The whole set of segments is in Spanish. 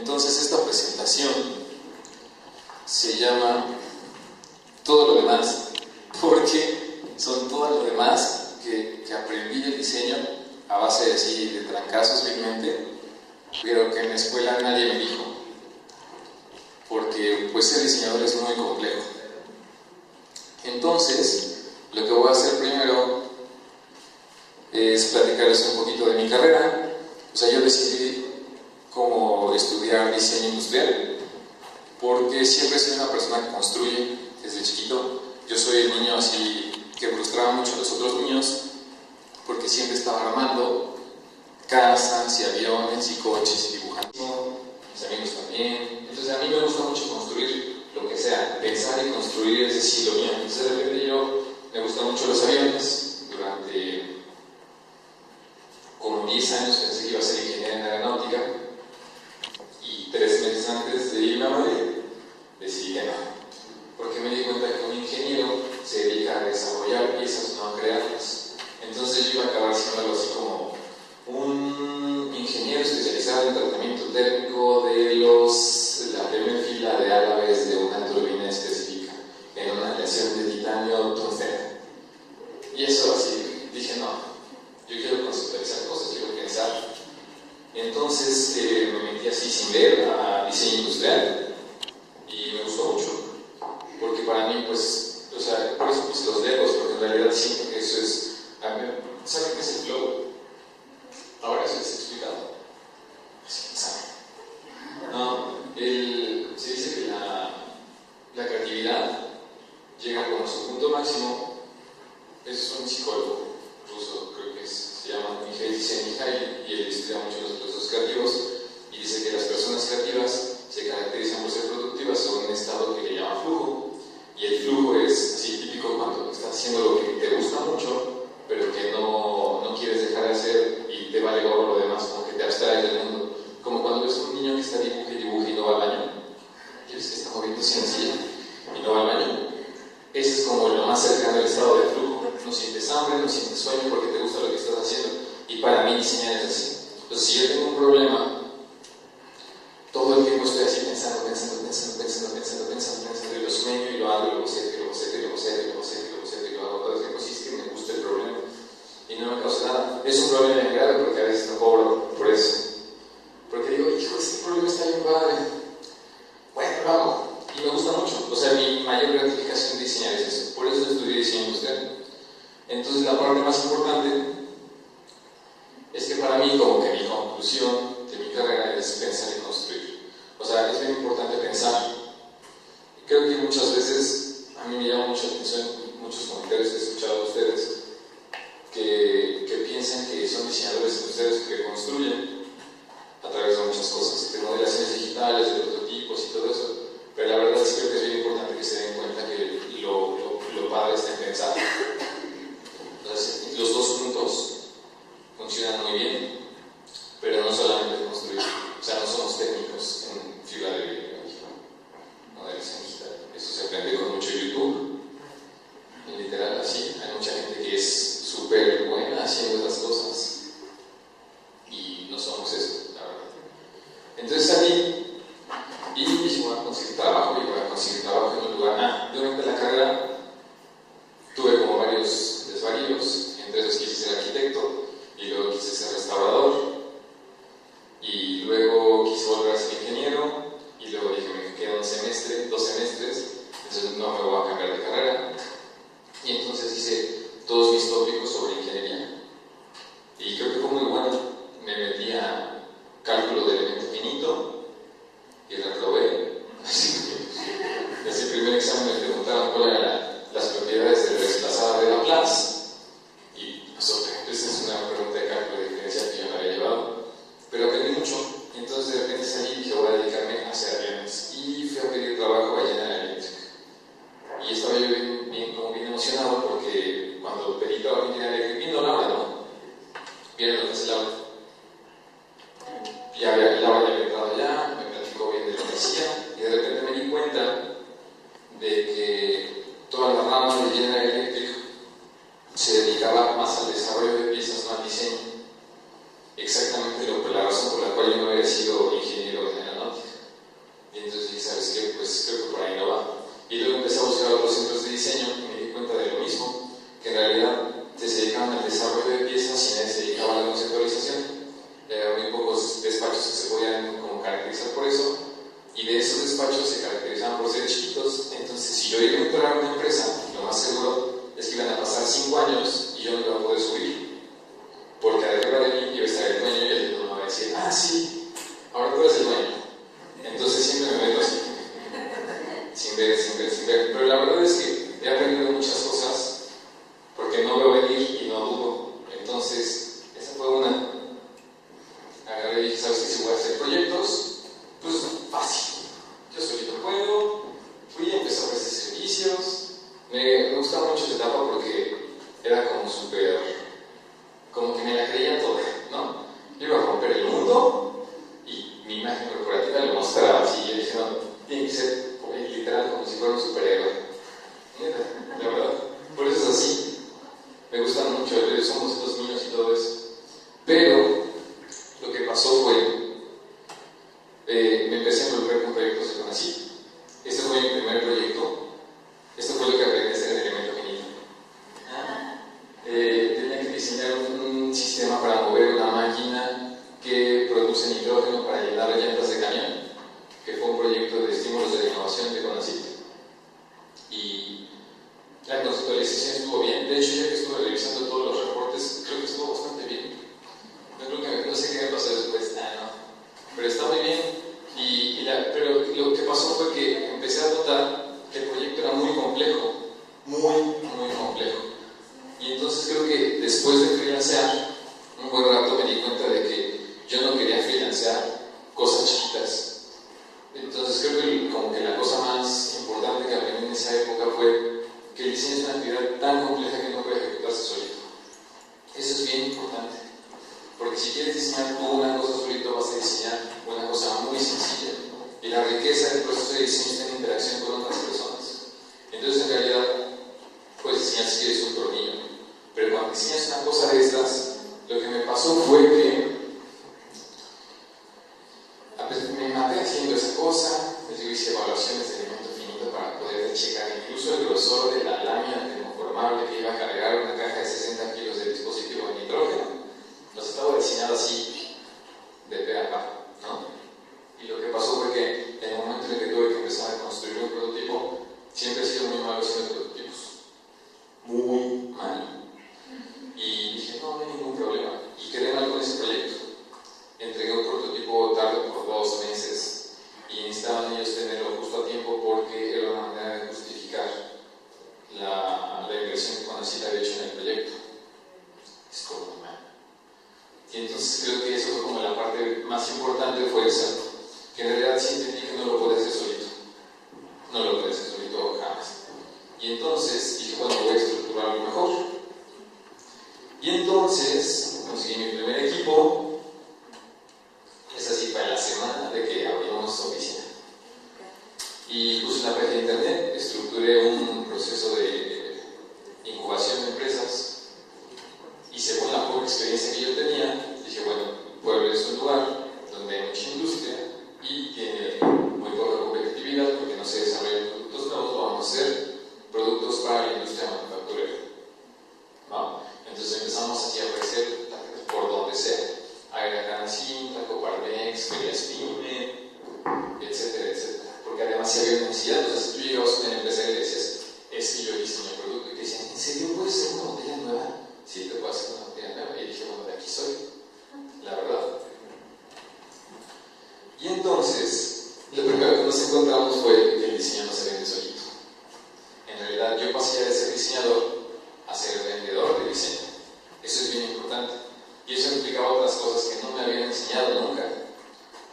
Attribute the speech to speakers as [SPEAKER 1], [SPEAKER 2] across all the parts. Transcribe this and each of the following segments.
[SPEAKER 1] Entonces esta presentación se llama Todo lo demás, porque son todo lo demás que aprendí del diseño a base de, así, de trancazos vilmente, pero que en la escuela nadie me dijo, porque pues ser diseñador es muy complejo. Entonces, lo que voy a hacer primero es platicarles un poquito de mi carrera. O sea, yo decidí cómo estudiar diseño industrial, porque siempre soy una persona que construye desde chiquito. Yo soy el niño así que frustraba mucho a los otros niños, porque siempre estaba armando casas y aviones y coches y dibujando. Mis amigos también. Entonces a mí me gusta mucho construir lo que sea, pensar y construir es decir lo mío. Entonces de repente yo me gustan mucho los aviones. Durante como 10 años pensé que iba a ser ingeniero en aeronáutica, y 3 meses antes de irme a Madrid decidí que no, porque me di cuenta que un ingeniero se dedica a desarrollar piezas, no a crearlas. Entonces yo iba a acabar siendo algo así como un ingeniero especializado en tratamiento térmico de la primera fila de álabes de una turbina específica en una aleación de titanio tungsteno. Y eso así, dije no, yo quiero conceptualizar cosas, quiero pensar. Entonces me metí así sin leer a diseño industrial y me gustó mucho, porque para mí pues, o sea, por eso puse los dedos, porque en realidad siento que eso es, ¿saben qué es el flow? Ahora se les he explicado. No, se dice que la creatividad llega como a su punto máximo. Es un psicólogo ruso, creo que se llama Mikhail Csikszentmihalyi, y él estudia mucho los procesos creativos y dice que las personas creativas se caracterizan por ser productivas en un estado que le llama flujo, y el flujo es así típico cuando estás haciendo lo que te gusta mucho pero que no quieres dejar de hacer y te vale gorro lo demás, como que te abstraes del mundo, como cuando ves un niño que está dibuje y no va al baño, y ves que está moviendo sencilla y no va al baño. Ese es como lo más cercano al estado de flujo. No sientes hambre, no sientes sueño porque te gusta lo que estás haciendo. Y para mí diseñar es así. Entonces si yo tengo un problema, todo el tiempo estoy así pensando, y lo sueño y lo hago, y lo boceto, y lo boceto, y lo boceto, y lo boceto, y lo boceto, y lo hago todo el tiempo. Si es que me gusta el problema y no me causa nada. Es un problema bien grave porque a veces no cobro por eso. Porque digo, hijo, este problema está bien padre. Bueno, lo hago. Y me gusta mucho. O sea, mi mayor gratificación de diseñar es eso. Por eso estudié diseño industrial. Entonces la parte más importante es que para mí como que mi conclusión de mi carrera es pensar y construir. O sea, es bien importante pensar. Creo que muchas veces a mí me llama mucho la atención muchos comentarios que he escuchado de ustedes que piensan que son diseñadores industriales que construyen a través de muchas cosas, de modelaciones digitales, de prototipos y todo eso. Pero la verdad sí creo que es bien importante que se den cuenta que lo padre está en pensar. Entonces, los dos puntos funcionan muy bien, pero no solamente construir. O sea, no somos técnicos en fibra de vidrio, modelación digital. Eso se aprende con mucho YouTube. Y literal, así, hay mucha gente que es súper buena haciendo esas cosas. Y no somos eso, la verdad. Entonces salí y voy a conseguir trabajo, en un lugar. Durante la carrera tuve como varios desvaríos, entre esos quise ser arquitecto, y luego quise ser restaurador, y luego quise volver a ser ingeniero, y luego dije, me quedan 2 semestres, entonces no me voy a cambiar de carrera, y entonces hice todos mis tópicos sobre ingeniería, y creo que fue muy bueno. Me metí a cálculo de elemento finito, y reprobé. Desde el primer examen me preguntaron cuál era por eso, y de esos despachos se caracterizaban por ser chiquitos. Entonces, si yo iba a entrar a una empresa, lo más seguro es que iban a pasar 5 años y yo no iba a poder subir, porque arriba de mí iba a estar el dueño y el dueño me va a decir, ah, sí, ahora tú eres el dueño. Entonces siempre me meto así, sin ver. Pero la verdad es que he aprendido muchas cosas porque no veo venir y no dudo. Entonces, esa fue una. Agarré y dije, ¿sabes qué? Si voy a hacer proyectos, pues fácil. Yo solito puedo. Fui, empecé a ofrecer servicios. Me gustaba mucho esta etapa porque era como súper, como que me la creía toda, ¿no? Yo iba a romper el mundo y mi imagen corporativa lo mostraba así. Yo dije, no, tiene que ser literal como si fuera un superhéroe. La verdad, por eso es así. Me gustan mucho, somos estos niños y todo eso. Pero lo que pasó fue, me empecé a involucrar con proyectos de CONACYT. Este fue mi primer proyecto. Esto fue lo que aprendí a hacer en Elemento Finito. Tenía que diseñar un sistema para mover una máquina que produce nitrógeno para llenar llantas de camión, que fue un proyecto de estímulos de la innovación de CONACYT. Y la conceptualización estuvo bien. De hecho, ya que estuve revisando todos los reportes, creo que estuvo bastante bien. No sé qué me pasó después. No. Pero está muy bien. Pero lo que pasó fue que empecé a notar que el proyecto era muy complejo. Muy complejo. Y entonces creo que después de freelancear, un buen rato me di cuenta de que yo no quería freelancear cosas chiquitas. Entonces creo que como que la cosa más importante que aprendí en esa época fue que el diseño es una actividad tan compleja que no puede ejecutarse solito. Eso es bien importante, porque si quieres diseñar tú una cosa solito, vas a diseñar una cosa muy sencilla, y la riqueza del proceso de diseño está en interacción con otras personas. Entonces en realidad puedes diseñar si quieres un tornillo, pero cuando diseñas una cosa de estas, lo que me pasó fue que me maté haciendo esa cosa. Yo hice evaluaciones de Elemento Finito para poder checar incluso el grosor de la lámina termoformable que iba a cargar una caja de 60 kilos de dispositivo de nitrógeno. Los estaba diseñado así, de pe a pa, ¿no? Y lo que pasó fue que en el momento en el que tuve que empezar a construir un prototipo, siempre he sido muy malo haciendo prototipos. Muy malo. Y dije, no hay ningún problema. Y quedé mal con ese proyecto. Entregué un prototipo tarde por 2 meses y necesitaban ellos tenerlo justo a tiempo porque era una manera de justificar la inversión que CONACYT había hecho en el proyecto. Es como muy mal. Y entonces creo que eso fue como la parte más importante, fue esa, que en realidad sí entendí que no lo podía hacer solito. No lo podía hacer solito jamás. Y entonces dije, bueno, voy a estructurarlo mejor. Y entonces conseguí mi primer equipo. Esa sí fue la semana de que abrimos oficina. Y puse una página de internet, estructuré un proceso de incubación de empresas. Y según la poca experiencia que yo tenía, dije, bueno, Puebla es un lugar donde hay mucha industria y tiene muy poca competitividad porque no se desarrollan productos nuevos, vamos a hacer productos para la industria manufacturera. ¿No? Entonces empezamos aquí a ofrecer por donde sea. Aerocanacinta, Coparmex, Ferias Pyme, etcétera, etcétera. Porque además si había necesidad, o sea, si tú llegabas a una empresa y le decías, es que yo diseño el producto, y te decían, ¿en serio puedes hacer una botella nueva? Sí, te puedo hacer una botella nueva. Y dije, bueno, de aquí soy, la verdad. Y entonces, lo primero que nos encontramos fue que el diseño no se vende solito. En realidad, yo pasé ya de ser diseñador a ser vendedor de diseño. Eso es bien importante. Y eso implicaba otras cosas que no me habían enseñado nunca.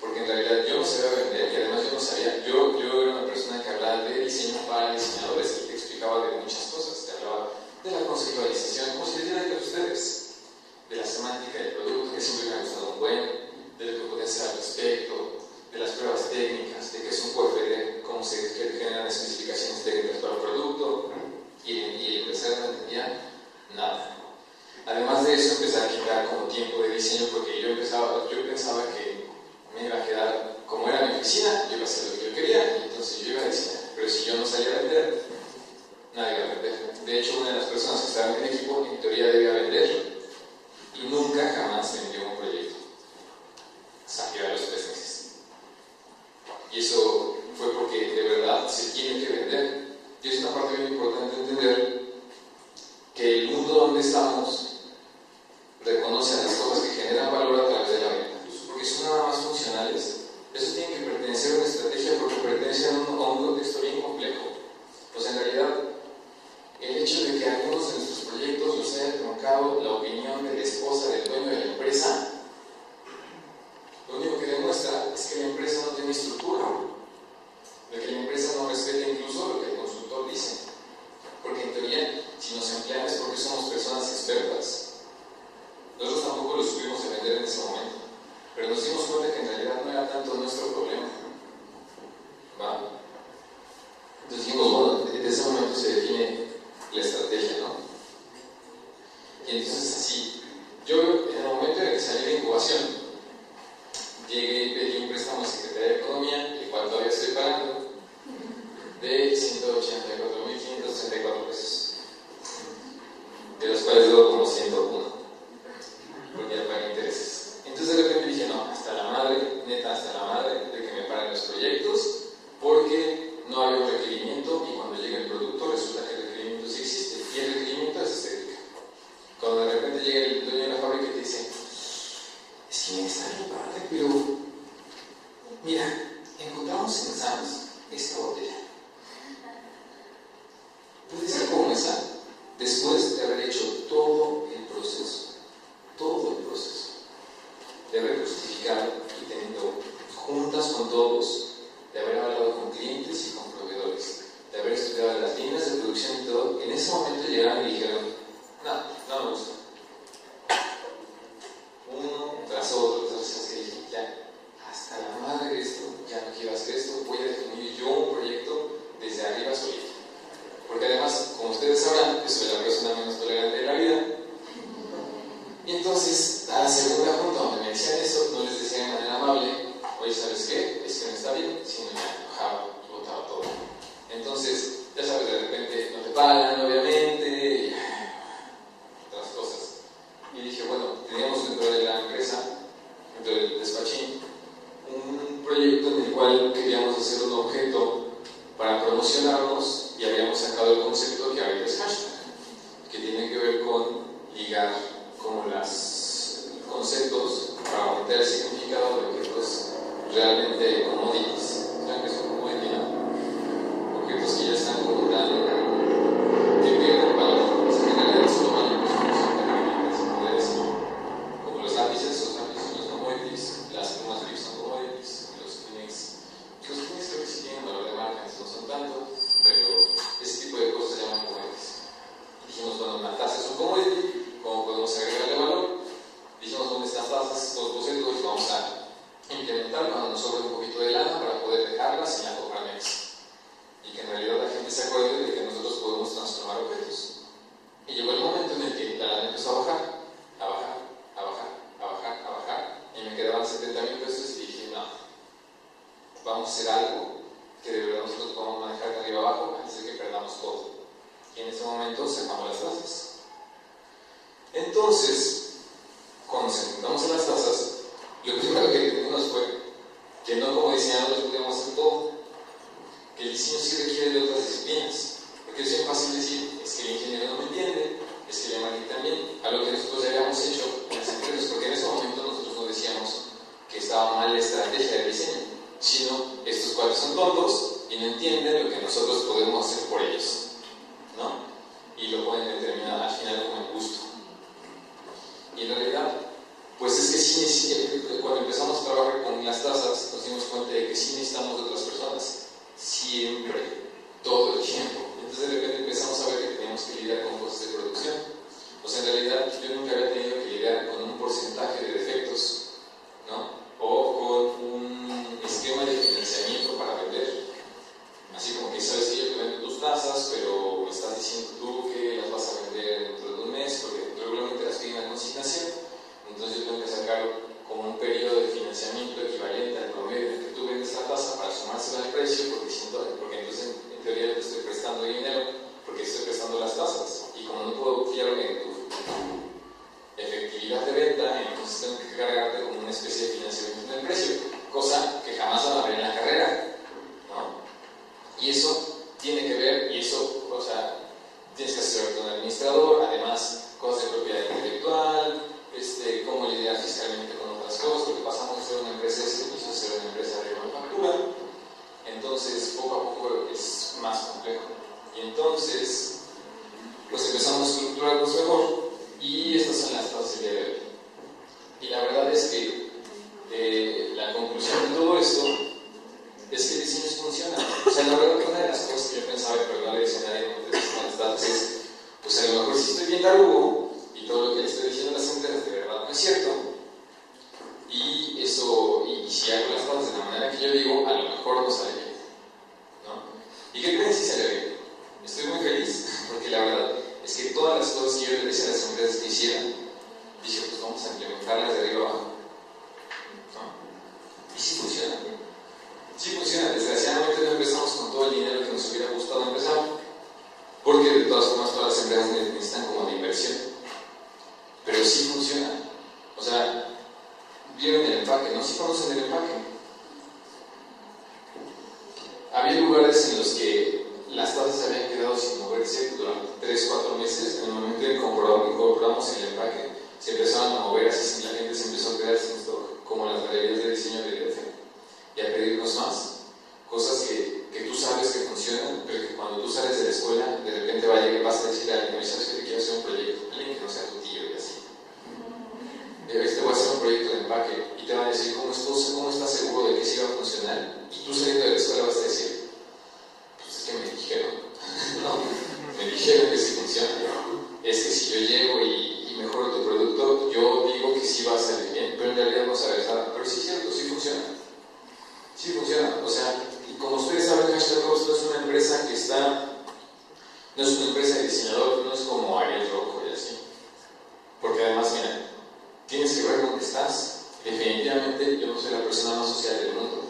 [SPEAKER 1] Porque en realidad yo no sabía vender y además yo no sabía, yo era una persona que hablaba de diseño para diseñadores y te explicaba de muchas cosas. Te hablaba de la conceptualización, como si les diera a ustedes, de la semántica del producto, que siempre me ha gustado un buen, de lo que podía hacer al respecto, de las pruebas técnicas, de qué es un QFD, cómo se generan especificaciones técnicas para el producto, y el empresario no entendía nada. Además de eso, empecé a quitar como tiempo de diseño porque yo pensaba que me iba a quedar, como era mi oficina, yo iba a hacer lo que yo quería, y entonces yo iba a diseñar. Pero si yo no salía a vender, nadie iba a vender. De hecho, una de las personas que estaba en el equipo, en teoría debía vender, y nunca jamás vendió un proyecto. Salió a los 3 meses. Y eso fue porque de verdad se tiene que vender. Y es una parte muy importante entender que el mundo donde estamos reconoce las cosas que generan valor a través de la venta, porque son nada más funcionales. Eso tiene que pertenecer a una estrategia porque pertenece a un contexto bien complejo. Pues en realidad, el hecho de que algunos de nuestros proyectos los haya truncado la opinión de la esposa del dueño de la empresa, lo único que demuestra es que la empresa no tiene estructura, de que la empresa no respeta incluso lo que el consultor dice. Porque en teoría, si nos emplean es porque somos personas expertas. Nosotros tampoco lo supimos de vender en ese momento, pero nos dimos cuenta que en realidad no era tanto nuestro problema. ¿Va? Entonces dijimos, bueno, desde ese momento se define la estrategia, ¿no? Y entonces así, yo en el momento en el que salí de incubación, llegué y pedí un préstamo de Secretaría de Economía, el cual todavía estoy pagando, de 184.534 pesos, de los cuales debo como 101, porque ya pagué intereses. Entonces de repente dije, no, hasta la madre, neta, hasta la madre, de que me paren los proyectos, porque no hay un requerimiento y cuando llega el producto resulta que el requerimiento sí existe, y el requerimiento es estética. Cuando de repente llega el dueño de la fábrica y te dice, es que está bien padre, pero mira, encontramos en Sam's esta botella. Puede ser como esa, después de haber hecho todo el proceso, de haber justificado y teniendo juntas con todos, de haber hablado con clientes y con proveedores, de haber estudiado las líneas de producción y todo. En ese momento llegaron y dijeron, no me gusta. Uno tras otro, entonces dije, ya, hasta la madre de esto, ya no quiero hacer esto, voy a definir yo un proyecto desde arriba solito. Porque además, como ustedes sabrán, yo soy la persona menos tolerante de la vida. Y entonces, a la segunda junta donde me decían eso, no les decía de manera amable, oye, ¿sabes qué? Es que no está bien, sino me enojaba y botaba todo. Entonces, ya sabes, de repente no te pagan, obviamente, y otras cosas. Y dije, bueno, teníamos dentro de la empresa, dentro del despachín, un proyecto en el cual queríamos hacer un objeto para promocionarnos y habíamos sacado el concepto que ahorita es hashtag, que tiene que ver con ligar como los conceptos para aumentar el significado de objetos realmente commodities. ¿Saben qué es un commodity, no? Objetos que ya están como tan que pierden valor. O sea, que en realidad solo valen por su función tecnológica, se podría decir. Como los lápices son los commodities, las plumas de son commodities, los Kleenex creo que sí tienen valor de marca, no son tanto, pero ese tipo de cosas se llaman commodities. Dijimos, bueno, una taza es un commodity, ¿cómo podemos agregarle valor? Dijimos, ¿dónde están tasas? Los bocetos los vamos a implementar cuando nos sobre un poquito de lana para poder dejarlas en la Coparmex. Y que en realidad la gente se acuerde de que nosotros podemos transformar objetos. Y llegó el momento en el que la lana empezó a bajar, y me quedaban 70,000 pesos y dije, no, vamos a hacer algo que de verdad nosotros podamos manejar de arriba abajo antes de que perdamos todo. Y en ese momento sacamos las tasas. Entonces, cuando nos enfrentamos a las tasas, lo primero que entendimos fue que no como diseñadores podíamos hacer todo, que el diseño sí requiere de otras disciplinas, porque es bien fácil decir, es que el ingeniero no me entiende, es que el marketing también, a lo que nosotros ya habíamos hecho en las empresas, porque en ese momento nosotros no decíamos que estaba mal la estrategia de diseño, sino estos cuatro son tontos y no entienden lo que nosotros podemos hacer por ellos, ¿no? Y lo pueden determinar al final como el gusto. Y en realidad, pues es que sí, cuando empezamos a trabajar con las tasas, nos dimos cuenta de que sí necesitamos de otras personas, siempre, todo el tiempo. Entonces de repente empezamos a ver que teníamos que lidiar con cosas de producción. O sea, en realidad yo nunca había tenido que lidiar con un porcentaje de defectos, ¿no? O con un esquema de financiamiento para vender. Así como que sabes que yo te vendo tus tasas, pero me estás diciendo tú que las vas a vender dentro de un mes, porque regularmente las piden a consignación. Entonces yo tengo que sacar como un periodo de financiamiento equivalente al promedio en el que tú vendes la tasa para sumársela al precio, porque entonces en teoría te estoy prestando dinero, porque estoy prestando las tasas. Y como no puedo fiarme en tu efectividad de venta, entonces tengo que cargarte entonces, pues empezamos a estructurarnos mejor y estas son las cosas del día de hoy. Y la verdad es que la conclusión de todo esto es que el diseño sí funciona. O sea, la verdad que una de las cosas que yo pensaba, y perdón el escenario es, pues a lo mejor si estoy bien tarugo y todo lo que le estoy diciendo a las empresas de verdad no es cierto, y eso, y si hago las cosas de la manera que yo digo, a lo mejor no sale bien, ¿no? ¿Y qué creen si sale bien? Estoy muy feliz, porque la verdad es que todas las cosas que yo le decía a las empresas que hicieran, dije, pues vamos a implementarlas de arriba abajo, ¿no? Y sí funciona. Sí funciona. Desgraciadamente no empezamos con todo el dinero que nos hubiera gustado empezar, porque de todas formas todas las empresas necesitan como de inversión, pero sí funciona. O sea, vieron el empaque, ¿no? ¿Sí conocen el empaque? Había lugares en los que las tazas se habían quedado sin moverse durante 3-4 meses. En el momento en que incorporamos el empaque, se empezaban a mover, así la gente se empezó a quedar sin stock, como las galerías de diseño de IDF, y a pedirnos más. Cosas que tú sabes que funcionan, pero que cuando tú sales de la escuela, de repente vas a decir a alguien, ¿sabes que te quiero hacer un proyecto? Alguien que no sea tu tío y así. Te voy a hacer un proyecto de empaque, y te van a decir, ¿cómo estás seguro de que sí va a funcionar? Y tú saliendo de la escuela vas a decir, pues es que me dijeron, ¿no? Me dijeron que sí funciona. Es que si yo llego y mejoro tu producto, yo digo que sí va a salir bien, pero en realidad no sabes nada. Pero sí es cierto, sí funciona. Sí funciona. O sea, y como ustedes saben, Hashtag House no es una empresa que no es una empresa de diseñador, no es como Ariel Rojo y así. Porque además, mira, tienes que ver dónde estás. Definitivamente yo no soy la persona más social del mundo.